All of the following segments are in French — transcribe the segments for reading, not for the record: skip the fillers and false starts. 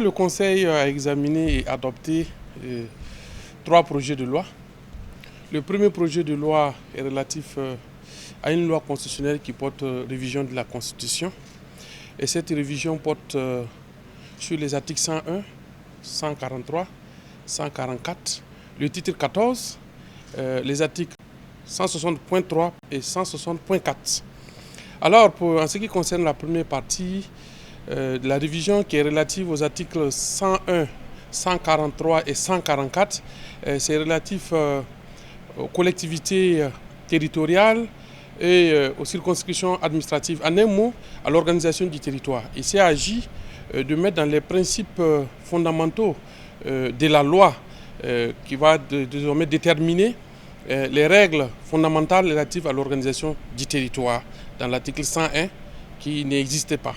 Le Conseil a examiné et adopté trois projets de loi. Le premier projet de loi est relatif à une loi constitutionnelle qui porte révision de la Constitution. Et cette révision porte sur les articles 101, 143, 144, le titre 14, les articles 160.3 et 160.4. Alors, en ce qui concerne la première partie, de la révision qui est relative aux articles 101, 143 et 144, c'est relatif aux collectivités territoriales et aux circonscriptions administratives. En un mot, à l'organisation du territoire. Il s'est agi de mettre dans les principes fondamentaux de la loi qui va désormais déterminer les règles fondamentales relatives à l'organisation du territoire dans l'article 101 qui n'existait pas.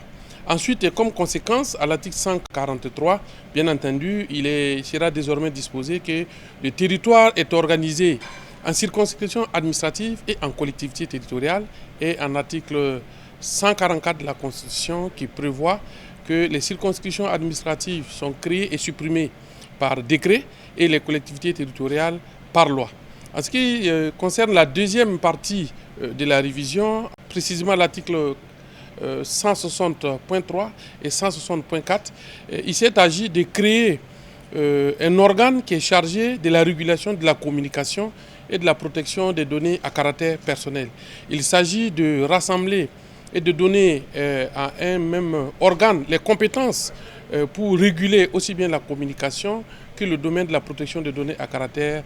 Ensuite, et comme conséquence, à l'article 143, bien entendu, il sera désormais disposé que le territoire est organisé en circonscription administrative et en collectivité territoriale, et en article 144 de la Constitution qui prévoit que les circonscriptions administratives sont créées et supprimées par décret et les collectivités territoriales par loi. En ce qui concerne la deuxième partie de la révision, précisément l'article 160.3 et 160.4, il s'est agi de créer un organe qui est chargé de la régulation de la communication et de la protection des données à caractère personnel. Il s'agit de rassembler et de donner à un même organe les compétences pour réguler aussi bien la communication que le domaine de la protection des données à caractère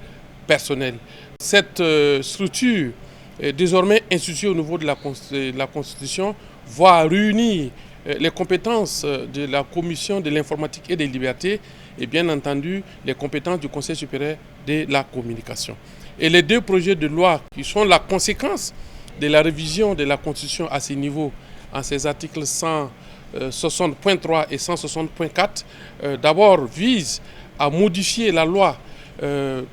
personnel. Cette structure est désormais instituée au niveau de la Constitution, va réunir les compétences de la Commission de l'informatique et des libertés et bien entendu les compétences du Conseil supérieur de la communication. Et les deux projets de loi qui sont la conséquence de la révision de la Constitution à ce niveau, en ces articles 160.3 et 160.4, d'abord visent à modifier la loi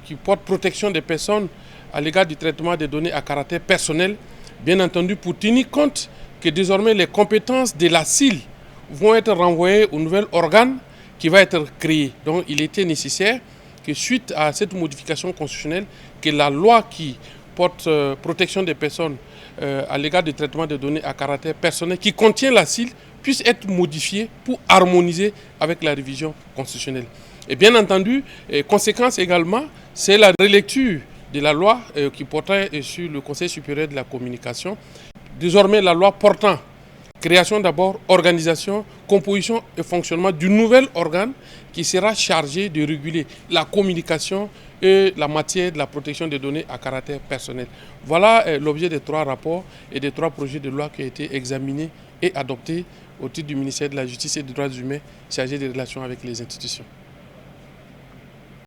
qui porte protection des personnes à l'égard du traitement des données à caractère personnel, bien entendu pour tenir compte que désormais les compétences de la CIL vont être renvoyées au nouvel organe qui va être créé. Donc il était nécessaire que suite à cette modification constitutionnelle, que la loi qui porte protection des personnes à l'égard du traitement des données à caractère personnel, qui contient la CIL, puisse être modifiée pour harmoniser avec la révision constitutionnelle. Et bien entendu, conséquence également, c'est la relecture de la loi qui portait sur le Conseil supérieur de la communication. Désormais, la loi portant création d'abord, organisation, composition et fonctionnement du nouvel organe qui sera chargé de réguler la communication et la matière de la protection des données à caractère personnel. Voilà l'objet des trois rapports et des trois projets de loi qui ont été examinés et adoptés au titre du ministère de la Justice et des Droits humains chargé des relations avec les institutions.